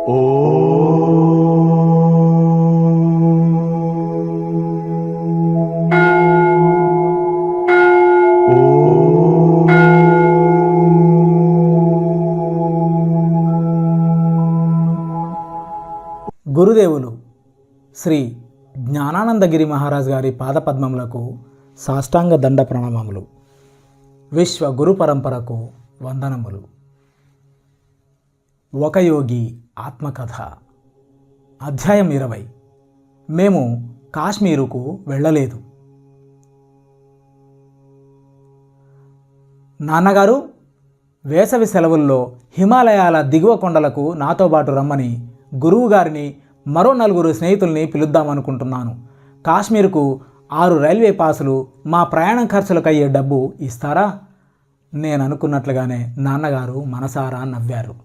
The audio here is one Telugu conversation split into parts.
గురుదేవులు శ్రీ జ్ఞానానందగిరి మహారాజ్ గారి పాదపద్మములకు సాష్టాంగ దండ ప్రణామములు. విశ్వ గురు పరంపరకు వందనములు. ఒక యోగి ఆత్మకథ, అధ్యాయం 20. మేము కాశ్మీరుకు వెళ్ళలేదు. నాన్నగారు, వేసవి సెలవుల్లో హిమాలయాల దిగువ కొండలకు నాతో పాటు రమ్మని గురువు గారిని మరో 4 స్నేహితుల్ని పిలుద్దామనుకుంటున్నాను. కాశ్మీర్కు 6 రైల్వే పాసులు, మా ప్రయాణం ఖర్చులకు అయ్యే డబ్బు ఇస్తారా? నేను అనుకున్నట్లుగానే నాన్నగారు మనసారా నవ్వారు.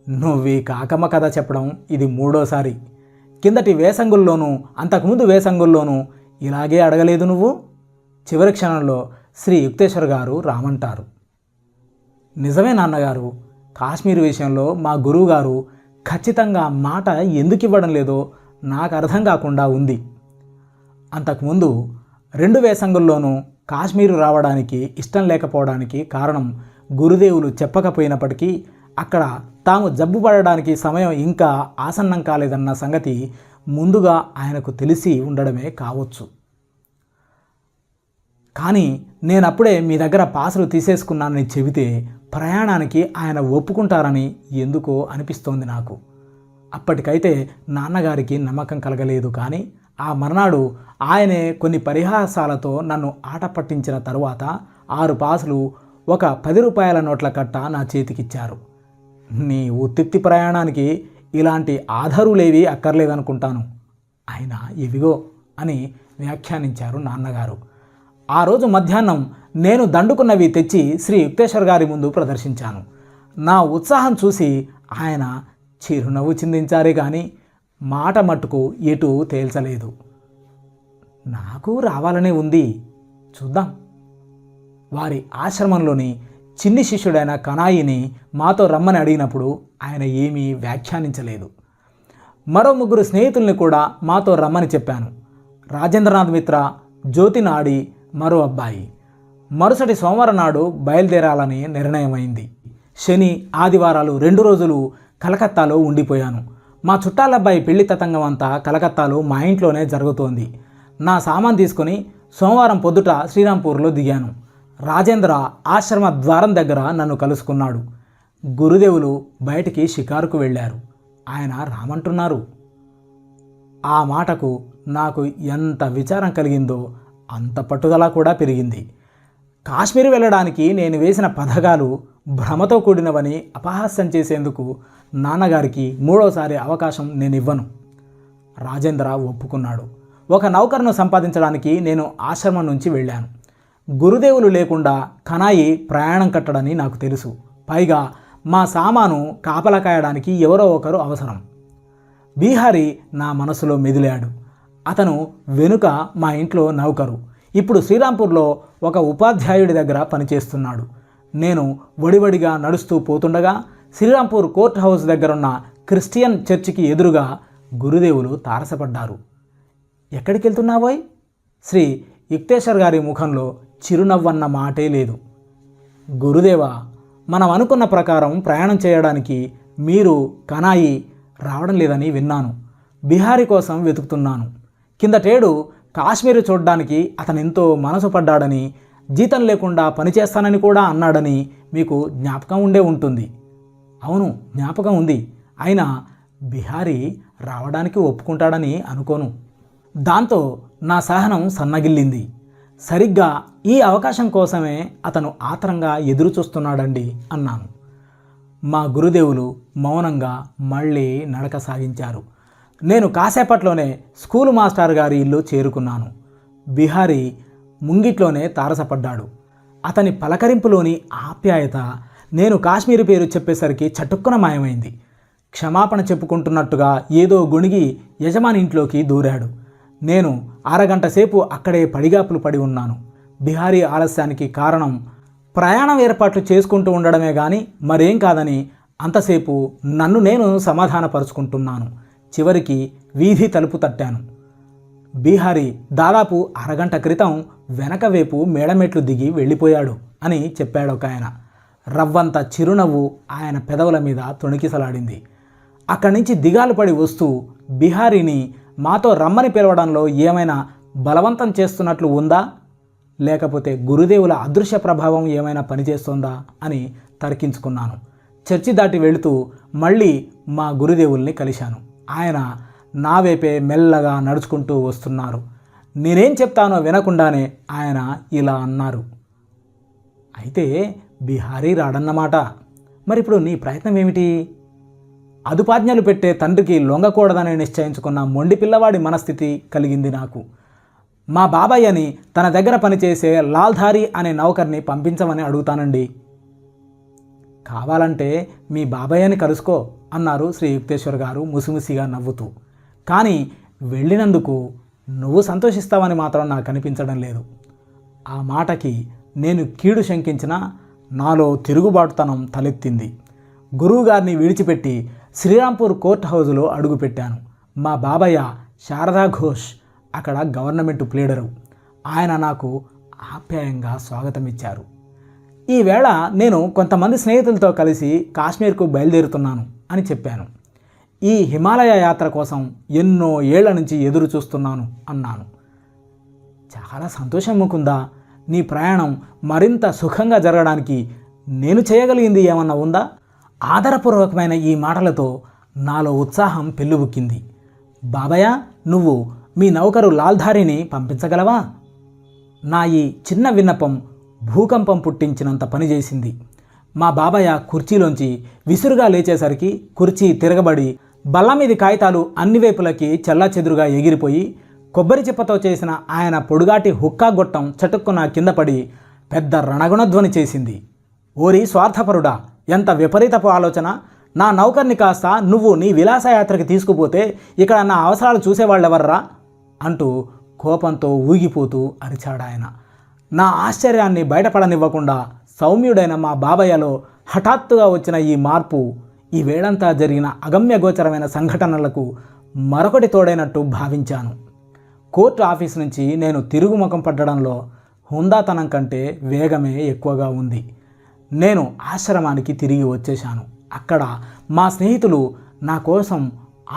నువ్వు కాకమ్మ కథ చెప్పడం ఇది 3వసారి. కిందటి వేసంగుల్లోనూ అంతకుముందు వేసంగుల్లోనూ ఇలాగే అడగలేదు నువ్వు? చివరి క్షణంలో శ్రీ యుక్తేశ్వర్ గారు రామంటారు. నిజమే నాన్నగారు, కాశ్మీర్ విషయంలో మా గురువుగారు ఖచ్చితంగా మాట ఎందుకు ఇవ్వడం లేదో నాకు అర్థం కాకుండా ఉంది. అంతకుముందు 2 వేసంగుల్లోనూ కాశ్మీరు రావడానికి ఇష్టం లేకపోవడానికి కారణం గురుదేవులు చెప్పకపోయినప్పటికీ అక్కడ తాము జబ్బు పడడానికి సమయం ఇంకా ఆసన్నం కాలేదన్న సంగతి ముందుగా ఆయనకు తెలిసి ఉండడమే కావచ్చు. కానీ నేనప్పుడే మీ దగ్గర పాసులు తీసేసుకున్నానని చెబితే ప్రయాణానికి ఆయన ఒప్పుకుంటారని ఎందుకో అనిపిస్తోంది నాకు. అప్పటికైతే నాన్నగారికి నమ్మకం కలగలేదు. కానీ ఆ మర్నాడు ఆయనే కొన్ని పరిహాసాలతో నన్ను ఆట పట్టించిన తరువాత 6 పాసులు, ఒక 10 రూపాయల నోట్ల కట్ట నా చేతికిచ్చారు. నీ ఉత్తిత్తి ప్రయాణానికి ఇలాంటి ఆధారులేవి అక్కర్లేదనుకుంటాను. అయినా ఇవిగో అని వ్యాఖ్యానించారు నాన్నగారు. ఆ రోజు మధ్యాహ్నం నేను దండుకున్నవి తెచ్చి శ్రీ యుక్తేశ్వర్ గారి ముందు ప్రదర్శించాను. నా ఉత్సాహం చూసి ఆయన చిరునవ్వు చిందించారే కానీ మాట మట్టుకు ఎటూ తేల్చలేదు. నాకు రావాలనే ఉంది, చూద్దాం. వారి ఆశ్రమంలోని చిన్ని శిష్యుడైన కనాయిని మాతో రమ్మని అడిగినప్పుడు ఆయన ఏమీ వ్యాఖ్యానించలేదు. మరో 3 స్నేహితుల్ని కూడా మాతో రమ్మని చెప్పాను. రాజేంద్రనాథ్ మిత్ర, జ్యోతినాడి, మరో అబ్బాయి. మరుసటి సోమవారం నాడు బయలుదేరాలని నిర్ణయమైంది. శని, ఆదివారాలు 2 రోజులు కలకత్తాలో ఉండిపోయాను. మా చుట్టాలబ్బాయి పెళ్లి తతంగం అంతా కలకత్తాలో మా ఇంట్లోనే జరుగుతోంది. నా సామాన్ తీసుకొని సోమవారం పొద్దుట శ్రీరాంపూర్లో దిగాను. రాజేంద్ర ఆశ్రమ ద్వారం దగ్గర నన్ను కలుసుకున్నాడు. గురుదేవులు బయటికి షికారుకు వెళ్ళారు, ఆయన రామంటున్నారు. ఆ మాటకు నాకు ఎంత విచారం కలిగిందో అంత పట్టుదల కూడా పెరిగింది. కాశ్మీర్ వెళ్ళడానికి నేను వేసిన పథకాలు భ్రమతో కూడినవని అపహాస్యం చేసేందుకు నాన్నగారికి 3వసారి అవకాశం నేను ఇవ్వను. రాజేంద్ర ఒప్పుకున్నాడు. ఒక నౌకర్ను సంపాదించడానికి నేను ఆశ్రమం నుంచి వెళ్ళాను. గురుదేవులు లేకుండా కనాయి ప్రయాణం కట్టడని నాకు తెలుసు. పైగా మా సామాను కాపలా కాయడానికి ఎవరో ఒకరు అవసరం. బీహారీ నా మనసులో మెదిలాడు. అతను వెనుక మా ఇంట్లో నౌకరు. ఇప్పుడు శ్రీరాంపూర్లో ఒక ఉపాధ్యాయుడి దగ్గర పనిచేస్తున్నాడు. నేను వడివడిగా నడుస్తూ పోతుండగా శ్రీరాంపూర్ కోర్ట్ హౌస్ దగ్గరున్న క్రిస్టియన్ చర్చికి ఎదురుగా గురుదేవులు తారసపడ్డారు. ఎక్కడికి వెళ్తున్నావోయ్? శ్రీ యుక్తేశ్వర్ గారి ముఖంలో చిరునవ్వన్న మాటే లేదు. గురుదేవా, మనం అనుకున్న ప్రకారం ప్రయాణం చేయడానికి మీరు కనాయి రావడం లేదని విన్నాను. బిహారీ కోసం వెతుకుతున్నాను. కిందటేడు కాశ్మీరు చూడ్డానికి అతనెంతో మనసు పడ్డాడని, జీతం లేకుండా పనిచేస్తానని కూడా అన్నాడని మీకు జ్ఞాపకం ఉండే ఉంటుంది. అవును, జ్ఞాపకం ఉంది. అయినా బిహారీ రావడానికి ఒప్పుకుంటాడని అనుకోను. దాంతో నా సహనం సన్నగిల్లింది. సరిగ్గా ఈ అవకాశం కోసమే అతను ఆత్రంగా ఎదురు చూస్తున్నాడండి అన్నాను. మా గురుదేవులు మౌనంగా మళ్ళీ నడక సాగించారు. నేను కాసేపట్లోనే స్కూలు మాస్టర్ గారి ఇల్లు చేరుకున్నాను. బిహారీ ముంగిట్లోనే తారసపడ్డాడు. అతని పలకరింపులోని ఆప్యాయత నేను కాశ్మీరు పేరు చెప్పేసరికి చటుక్కున మాయమైంది. క్షమాపణ చెప్పుకుంటున్నట్టుగా ఏదో గొణిగి యజమాని ఇంట్లోకి దూరాడు. నేను అరగంట సేపు అక్కడే పడిగాపులు పడి ఉన్నాను. బిహారీ ఆలస్యానికి కారణం ప్రయాణం ఏర్పాట్లు చేసుకుంటూ ఉండడమే కానీ మరేం కాదని అంతసేపు నన్ను నేను సమాధానపరుచుకుంటున్నాను. చివరికి వీధి తలుపు తట్టాను. బీహారీ దాదాపు అరగంట క్రితం వెనక వైపు మేడమెట్లు దిగి వెళ్ళిపోయాడు అని చెప్పాడు ఒక ఆయన. రవ్వంత చిరునవ్వు ఆయన పెదవుల మీద తొణికిసలాడింది. అక్కడి నుంచి దిగాలు పడి వస్తూ బిహారీని మాతో రమ్మని పిలవడంలో ఏమైనా బలవంతం చేస్తున్నట్లు ఉందా, లేకపోతే గురుదేవుల అదృశ్య ప్రభావం ఏమైనా పనిచేస్తోందా అని తర్కించుకున్నాను. చర్చి దాటి వెళుతూ మళ్ళీ మా గురుదేవుల్ని కలిశాను. ఆయన నా వైపే మెల్లగా నడుచుకుంటూ వస్తున్నారు. నేనేం చెప్తానో వినకుండానే ఆయన ఇలా అన్నారు, అయితే బిహారీ రాడన్నమాట. మరి ఇప్పుడు నీ ప్రయత్నం ఏమిటి? అదుపాజ్ఞలు పెట్టే తండ్రికి లొంగకూడదని నిశ్చయించుకున్న మొండి పిల్లవాడి మనస్థితి కలిగింది నాకు. మా బాబాయ్యని తన దగ్గర పనిచేసే లాల్ధారి అనే నౌకర్ని పంపించమని అడుగుతానండి. కావాలంటే మీ బాబాయ్యని కలుసుకో అన్నారు శ్రీ యుక్తేశ్వర్ గారు ముసిముసిగా నవ్వుతూ. కానీ వెళ్ళినందుకు నువ్వు సంతోషిస్తావని మాత్రం నాకు అనిపించడం లేదు. ఆ మాటకి నేను కీడు శంకించినా నాలో తిరుగుబాటుతనం తలెత్తింది. గురువుగారిని విడిచిపెట్టి శ్రీరాంపూర్ కోర్ట్ హౌజులో అడుగుపెట్టాను. మా బాబయ్య శారదా ఘోష్ అక్కడ గవర్నమెంట్ ప్లీడరు. ఆయన నాకు ఆప్యాయంగా స్వాగతమిచ్చారు. ఈవేళ నేను కొంతమంది స్నేహితులతో కలిసి కాశ్మీర్కు బయలుదేరుతున్నాను అని చెప్పాను. ఈ హిమాలయ యాత్ర కోసం ఎన్నో ఏళ్ల నుంచి ఎదురు చూస్తున్నాను అన్నాను. చాలా సంతోషం ముకుందా. నీ ప్రయాణం మరింత సుఖంగా జరగడానికి నేను చేయగలిగింది ఏమన్నా ఉందా? ఆదరపూర్వకమైన ఈ మాటలతో నాలో ఉత్సాహం పెళ్ళుబుక్కింది. బాబయ్య, నువ్వు మీ నౌకరు లాల్ధారిని పంపించగలవా? నా ఈ చిన్న విన్నపం భూకంపం పుట్టించినంత పనిచేసింది. మా బాబయ్య కుర్చీలోంచి విసురుగా లేచేసరికి కుర్చీ తిరగబడి బల్ల మీది కాగితాలు అన్ని వైపులకి చెల్లాచెదురుగా ఎగిరిపోయి కొబ్బరి చిప్పతో చేసిన ఆయన పొడుగాటి హుక్కా గొట్టం చటుక్కున కింద పడి పెద్ద రణగుణధ్వని చేసింది. ఓరి స్వార్థపరుడా, ఎంత విపరీతపు ఆలోచన! నా నౌకర్ని కాస్త నువ్వు నీ విలాసయాత్రకి తీసుకుపోతే ఇక్కడ నా అవసరాలు చూసేవాళ్ళెవర్రా అంటూ కోపంతో ఊగిపోతూ అరిచాడాయన. నా ఆశ్చర్యాన్ని బయటపడనివ్వకుండా సౌమ్యుడైన మా బాబయ్యలో హఠాత్తుగా వచ్చిన ఈ మార్పు ఈ వేళంతా జరిగిన అగమ్యగోచరమైన సంఘటనలకు మరొకటి తోడైనట్టు భావించాను. కోర్టు ఆఫీస్ నుంచి నేను తిరుగుముఖం పడ్డడంలో హుందాతనం కంటే వేగమే ఎక్కువగా ఉంది. నేను ఆశ్రమానికి తిరిగి వచ్చేశాను. అక్కడ మా స్నేహితులు నా కోసం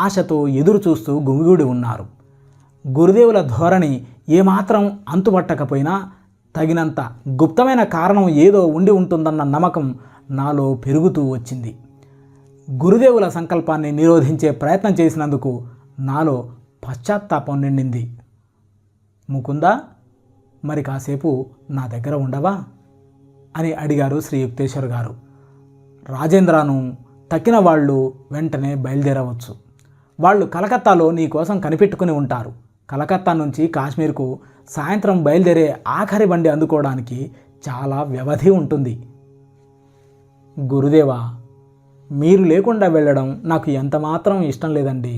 ఆశతో ఎదురు చూస్తూ గుమిగూడి ఉన్నారు. గురుదేవుల ధోరణి ఏమాత్రం అంతుపట్టకపోయినా తగినంత గుప్తమైన కారణం ఏదో ఉండి ఉంటుందన్న నమ్మకం నాలో పెరుగుతూ వచ్చింది. గురుదేవుల సంకల్పాన్ని నిరోధించే ప్రయత్నం చేసినందుకు నాలో పశ్చాత్తాపం నిండింది. ముకుందా, మరి కాసేపు నా దగ్గర ఉండవా అని అడిగారు శ్రీ యుక్తేశ్వర్ గారు. రాజేంద్రను తక్కిన వాళ్ళు వెంటనే బయలుదేరవచ్చు. వాళ్ళు కలకత్తాలో నీ కోసం కనిపెట్టుకుని ఉంటారు. కలకత్తా నుంచి కాశ్మీర్కు సాయంత్రం బయలుదేరే ఆఖరి బండి అందుకోవడానికి చాలా వ్యవధి ఉంటుంది. గురుదేవా, మీరు లేకుండా వెళ్ళడం నాకు ఎంతమాత్రం ఇష్టం లేదండి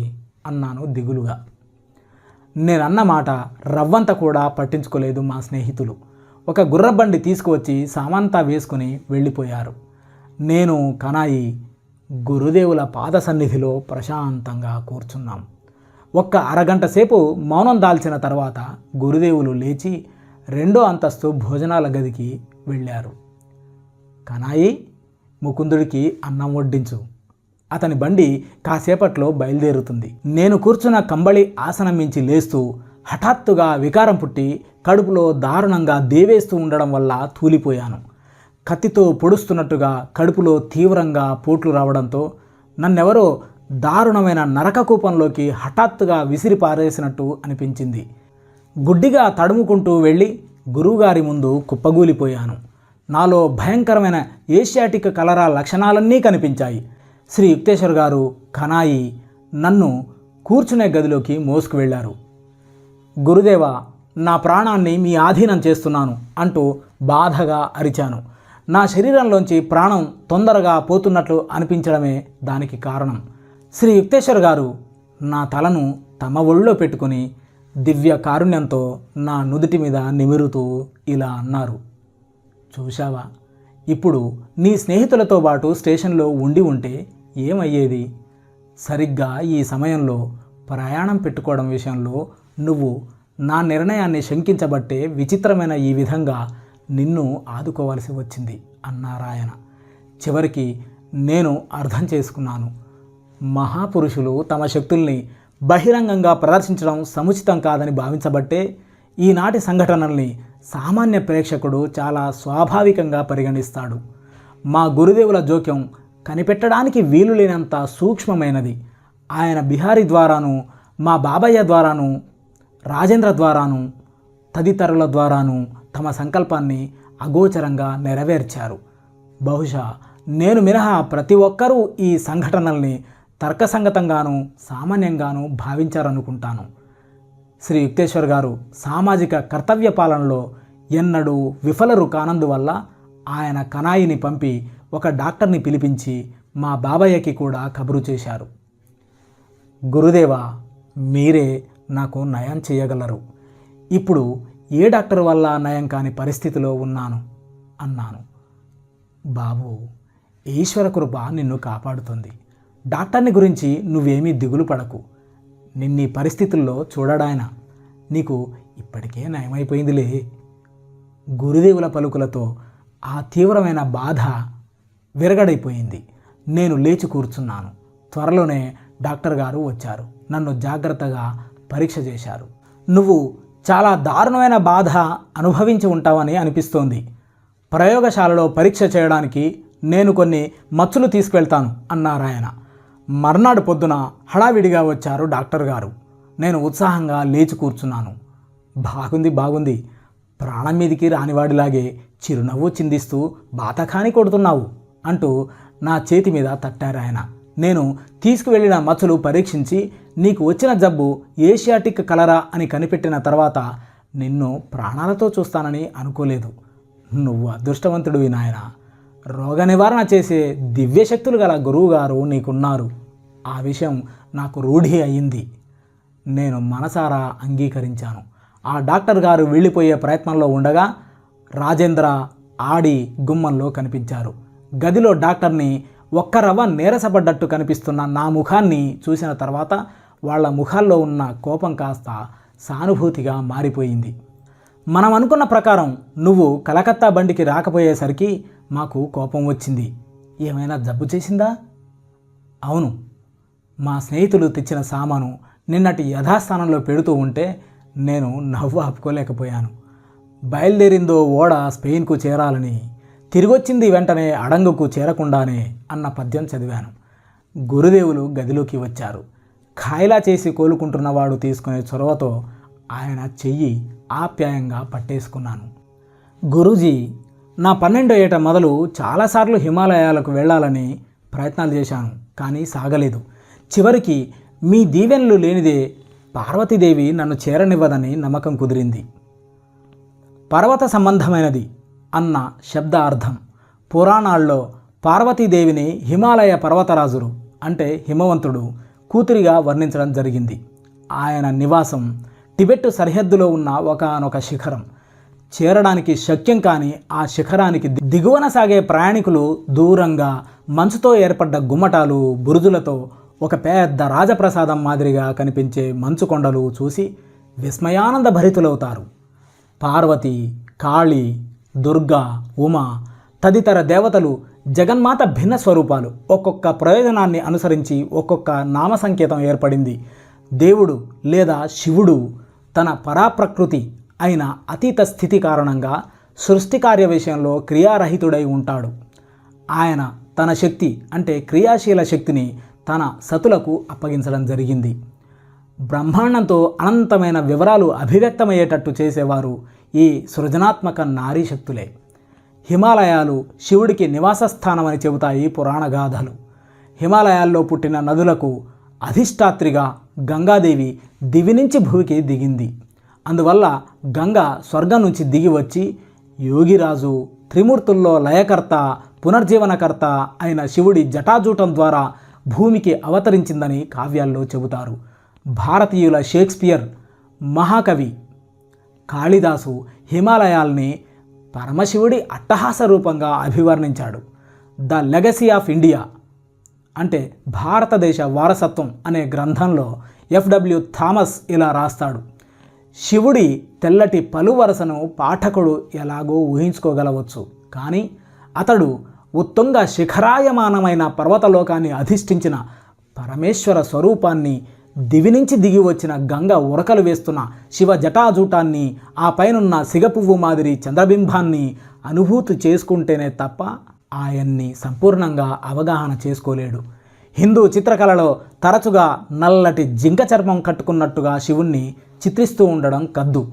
అన్నాను దిగులుగా. నేనన్న మాట రవ్వంత కూడా పట్టించుకోలేదు మా స్నేహితులు. ఒక గుర్రబండి తీసుకువచ్చి సామాంతా వేసుకుని వెళ్ళిపోయారు. నేను కనాయి గురుదేవుల పాద సన్నిధిలో ప్రశాంతంగా కూర్చున్నాం. ఒక్క అరగంట సేపు మౌనం దాల్చిన తర్వాత గురుదేవులు లేచి 2వ అంతస్తు భోజనాల గదికి వెళ్ళారు. కనాయి, ముకుందుడికి అన్నం వడ్డించు. అతని బండి కాసేపట్లో బయలుదేరుతుంది. నేను కూర్చున్న కంబళి ఆసనం మించి లేస్తూ హఠాత్తుగా వికారం పుట్టి కడుపులో దారుణంగా దేవేస్తూ ఉండడం వల్ల తూలిపోయాను. కత్తితో పొడుస్తున్నట్టుగా కడుపులో తీవ్రంగా పోట్లు రావడంతో నన్నెవరో దారుణమైన నరకకూపంలోకి హఠాత్తుగా విసిరి పారేసినట్టు అనిపించింది. గుడ్డిగా తడుముకుంటూ వెళ్ళి గురువుగారి ముందు కుప్పగూలిపోయాను. నాలో భయంకరమైన ఏషియాటిక్ కలరా లక్షణాలన్నీ కనిపించాయి. శ్రీ యుక్తేశ్వర్ గారు, కనాయి నన్ను కూర్చునే గదిలోకి మోసుకు వెళ్ళారు. గురుదేవా, నా ప్రాణాన్ని మీ ఆధీనం చేస్తున్నాను అంటూ బాధగా అరిచాను. నా శరీరంలోంచి ప్రాణం తొందరగా పోతున్నట్లు అనిపించడమే దానికి కారణం. శ్రీ యుక్తేశ్వర్ గారు నా తలను తమ ఒళ్ళో పెట్టుకుని దివ్య కారుణ్యంతో నా నుదుటి మీద నిమురుతూ ఇలా అన్నారు, చూశావా, ఇప్పుడు నీ స్నేహితులతో పాటు స్టేషన్లో ఉండి ఉంటే ఏమయ్యేది? సరిగ్గా ఈ సమయంలో ప్రయాణం పెట్టుకోవడం విషయంలో నువ్వు నా నిర్ణయాన్ని శంకించబట్టే విచిత్రమైన ఈ విధంగా నిన్ను ఆదుకోవాల్సి వచ్చింది అన్నారాయన. చివరికి నేను అర్థం చేసుకున్నాను. మహాపురుషులు తమ శక్తుల్ని బహిరంగంగా ప్రదర్శించడం సముచితం కాదని భావించబట్టే ఈనాటి సంఘటనల్ని సామాన్య ప్రేక్షకుడు చాలా స్వాభావికంగా పరిగణిస్తాడు. మా గురుదేవుల జోక్యం కనిపెట్టడానికి వీలు లేనంత సూక్ష్మమైనది. ఆయన బిహారీ ద్వారాను, మా బాబయ్య ద్వారాను, రాజేంద్ర ద్వారాను, తదితరుల ద్వారాను తమ సంకల్పాన్ని అగోచరంగా నెరవేర్చారు. బహుశా నేను మినహా ప్రతి ఒక్కరూ ఈ సంఘటనల్ని తర్కసంగతంగాను సామాన్యంగాను భావించారనుకుంటాను. శ్రీ యుక్తేశ్వర్ గారు సామాజిక కర్తవ్య పాలనలో ఎన్నడూ విఫలరు కానందువల్ల ఆయన కనాయిని పంపి ఒక డాక్టర్ని పిలిపించి మా బాబయ్యకి కూడా కబురు చేశారు. గురుదేవా, మీరే నాకు నయం చేయగలరు. ఇప్పుడు ఏ డాక్టర్ వల్ల నయం కాని పరిస్థితిలో ఉన్నాను అన్నాను. బాబు, ఈశ్వర కృప నిన్ను కాపాడుతుంది. డాక్టర్ని గురించి నువ్వేమీ దిగులు పడకు. నిన్నీ పరిస్థితుల్లో చూడడాయన. నీకు ఇప్పటికే నయమైపోయిందిలే. గురుదేవుల పలుకులతో ఆ తీవ్రమైన బాధ విరగడైపోయింది. నేను లేచి కూర్చున్నాను. త్వరలోనే డాక్టర్ గారు వచ్చారు. నన్ను జాగ్రత్తగా పరీక్ష చేశారు. నువ్వు చాలా దారుణమైన బాధ అనుభవించి ఉంటావని అనిపిస్తోంది. ప్రయోగశాలలో పరీక్ష చేయడానికి నేను కొన్ని మచ్చులు తీసుకువెళ్తాను అన్నారాయన. మర్నాడు పొద్దున హడావిడిగా వచ్చారు డాక్టర్ గారు. నేను ఉత్సాహంగా లేచి కూర్చున్నాను. బాగుంది, ప్రాణం మీదికి రానివాడిలాగే చిరునవ్వు చిందిస్తూ బాతకాని కొడుతున్నావు అంటూ నా చేతి మీద తట్టారాయన. నేను తీసుకువెళ్ళిన మచ్చలు పరీక్షించి నీకు వచ్చిన జబ్బు ఏషియాటిక్ కలరా అని కనిపెట్టిన తర్వాత నిన్ను ప్రాణాలతో చూస్తానని అనుకోలేదు. నువ్వు అదృష్టవంతుడివి నాయన. రోగ నివారణ చేసే దివ్యశక్తులు గల గురువుగారు నీకున్నారు. ఆ విషయం నాకు రూఢి అయ్యింది. నేను మనసారా అంగీకరించాను. ఆ డాక్టర్ గారు వెళ్ళిపోయే ప్రయత్నంలో ఉండగా రాజేంద్ర ఆడి గుమ్మంలో కనిపించారు. గదిలో డాక్టర్ని ఒక్క రవ్వ నీరసపడ్డట్టు కనిపిస్తున్న నా ముఖాన్ని చూసిన తర్వాత వాళ్ళ ముఖాల్లో ఉన్న కోపం కాస్త సానుభూతిగా మారిపోయింది. మనం అనుకున్న ప్రకారం నువ్వు కలకత్తా బండికి రాకపోయేసరికి మాకు కోపం వచ్చింది. ఏమైనా జబ్బు చేసిందా? అవును, మా స్నేహితులు తెచ్చిన సామాను నిన్నటి యథాస్థానంలో పెడుతూ ఉంటే నేను నవ్వు ఆపుకోలేకపోయాను. బయలుదేరిందో ఓడ స్పెయిన్కు చేరాలని, తిరిగొచ్చింది వెంటనే అడంగుకు చేరకుండానే అన్న పద్యం చదివాను. గురుదేవులు గదిలోకి వచ్చారు. ఖాయిలా చేసి కోలుకుంటున్నవాడు తీసుకునే చొరవతో ఆయన చెయ్యి ఆప్యాయంగా పట్టేసుకున్నాను. గురూజీ, నా 12వ ఏట మొదలు చాలాసార్లు హిమాలయాలకు వెళ్ళాలని ప్రయత్నాలు చేశాను, కానీ సాగలేదు. చివరికి మీ దీవెనలు లేనిదే పార్వతీదేవి నన్ను చేరనివ్వదని నమ్మకం కుదిరింది. పర్వత సంబంధమైనది అన్న శబ్దార్థం పురాణాల్లో పార్వతీదేవిని హిమాలయ పర్వతరాజులు అంటే హిమవంతుడు కూతురిగా వర్ణించడం జరిగింది. ఆయన నివాసం టిబెట్ సరిహద్దులో ఉన్న ఒకానొక శిఖరం. చేరడానికి శక్యం కాని ఆ శిఖరానికి దిగువన సాగే ప్రయాణికులు దూరంగా మంచుతో ఏర్పడ్డ గుమ్మటాలు, బురుజులతో ఒక పెద్ద రాజప్రసాదం మాదిరిగా కనిపించే మంచు కొండలు చూసి విస్మయానంద భరితులవుతారు. పార్వతి, కాళీ, దుర్గా, ఉమా తదితర దేవతలు జగన్మాత భిన్న స్వరూపాలు. ఒక్కొక్క ప్రయోజనాన్ని అనుసరించి ఒక్కొక్క నామ సంకేతం ఏర్పడింది. దేవుడు లేదా శివుడు తన పరాప్రకృతి అయిన అతీత స్థితి కారణంగా సృష్టి కార్య విషయంలో క్రియారహితుడై ఉంటాడు. ఆయన తన శక్తి అంటే క్రియాశీల శక్తిని తన సతులకు అప్పగించడం జరిగింది. బ్రహ్మాండంతో అనంతమైన వివరాలు అభివ్యక్తమయ్యేటట్టు చేసేవారు ఈ సృజనాత్మక నారీ శక్తులే. హిమాలయాలు శివుడికి నివాసస్థానమని చెబుతాయి పురాణగాథలు. హిమాలయాల్లో పుట్టిన నదులకు అధిష్టాత్రిగా గంగాదేవి దివి నుంచి భూమికి దిగింది. అందువల్ల గంగ స్వర్గం నుంచి దిగి వచ్చి యోగిరాజు, త్రిమూర్తుల్లో లయకర్త, పునర్జీవనకర్త అయిన శివుడి జటాజూటం ద్వారా భూమికి అవతరించిందని కావ్యాల్లో చెబుతారు. భారతీయుల షేక్స్పియర్, మహాకవి కాళిదాసు హిమాలయాల్ని పరమశివుడి అట్టహాస రూపంగా అభివర్ణించాడు. ద లెగసీ ఆఫ్ ఇండియా అంటే భారతదేశ వారసత్వం అనే గ్రంథంలో ఎఫ్డబ్ల్యూ థామస్ ఇలా రాస్తాడు: శివుడి తెల్లటి పలువరసను పాఠకుడు ఎలాగో ఊహించుకోగలవచ్చు, కానీ అతడు ఉత్తుంగ శిఖరాయమానమైన పర్వతలోకాన్ని అధిష్ఠించిన పరమేశ్వర స్వరూపాన్ని, దివి నుంచి దిగి వచ్చిన గంగ ఉరకలు వేస్తున్న శివ జటాజూటాన్ని, ఆ పైనున్న సిగపువ్వు మాదిరి చంద్రబింబాన్ని అనుభూతి చేసుకుంటేనే తప్ప ఆయన్ని సంపూర్ణంగా అవగాహన చేసుకోలేడు. హిందూ చిత్రకళలో తరచుగా నల్లటి జింక చర్మం కట్టుకున్నట్టుగా శివుణ్ణి చిత్రిస్తూ ఉండడం కద్దు.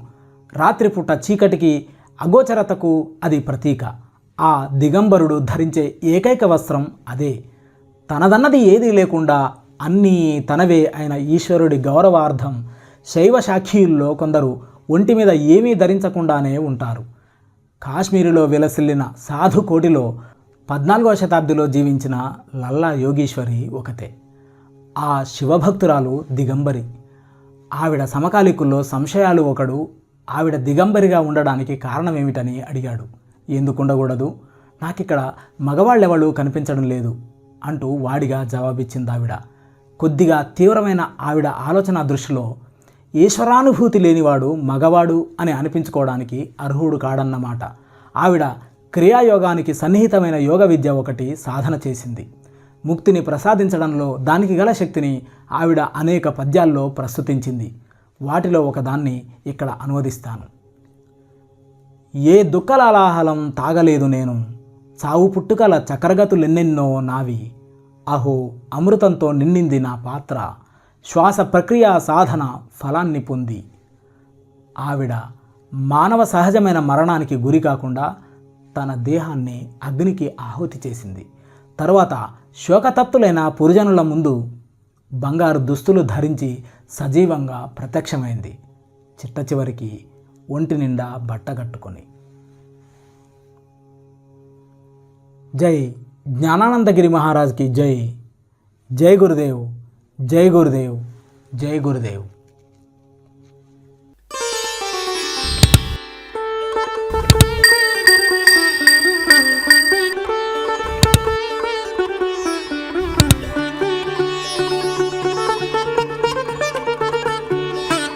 రాత్రిపూట చీకటికి, అగోచరతకు అది ప్రతీక. ఆ దిగంబరుడు ధరించే ఏకైక వస్త్రం అదే. తనదన్నది ఏదీ లేకుండా అన్నీ తనవే అయిన ఈశ్వరుడి గౌరవార్థం శైవ శాఖీయుల్లో కొందరు ఒంటి మీద ఏమీ ధరించకుండానే ఉంటారు. కాశ్మీరులో విలసిల్లిన సాధు కోటిలో 14వ శతాబ్దిలో జీవించిన లల్లా యోగీశ్వరి ఒకతే. ఆ శివభక్తురాలు దిగంబరి. ఆవిడ సమకాలీకుల్లో సంశయాలు ఒకడు ఆవిడ దిగంబరిగా ఉండడానికి కారణమేమిటని అడిగాడు. ఎందుకుండకూడదు, నాకిక్కడ మగవాళ్ళెవళ్ళు కనిపించడం లేదు అంటూ వాడిగా జవాబిచ్చింది ఆవిడ. కొద్దిగా తీవ్రమైన ఆవిడ ఆలోచన దృష్టిలో ఈశ్వరానుభూతి లేనివాడు మగవాడు అని అనిపించుకోవడానికి అర్హుడు కాడన్నమాట. ఆవిడ క్రియాయోగానికి సన్నిహితమైన యోగ విద్య ఒకటి సాధన చేసింది. ముక్తిని ప్రసాదించడంలో దానికి గల శక్తిని ఆవిడ అనేక పద్యాల్లో ప్రస్తుతించింది. వాటిలో ఒకదాన్ని ఇక్కడ అనువదిస్తాను. ఏ దుఃఖలాలాహలం తాగలేదు నేను, చావు పుట్టుకల చక్రగతులెన్నెన్నో నావి, అహో అమృతంతో నిండింది నా పాత్ర, శ్వాస ప్రక్రియ సాధన ఫలాన్ని పొంది. ఆవిడ మానవ సహజమైన మరణానికి గురి కాకుండా తన దేహాన్ని అగ్నికి ఆహుతి చేసింది. తరువాత శోకతప్తులైన పురుజనుల ముందు బంగారు దుస్తులు ధరించి సజీవంగా ప్రత్యక్షమైంది. చిట్ట చివరికి ఒంటి నిండా బట్టగట్టుకొని. జై జ్ఞానానందగిరి మహారాజ్కి జై. జై గురుదేవ్, జై గురుదేవ్, జై గురుదేవ్.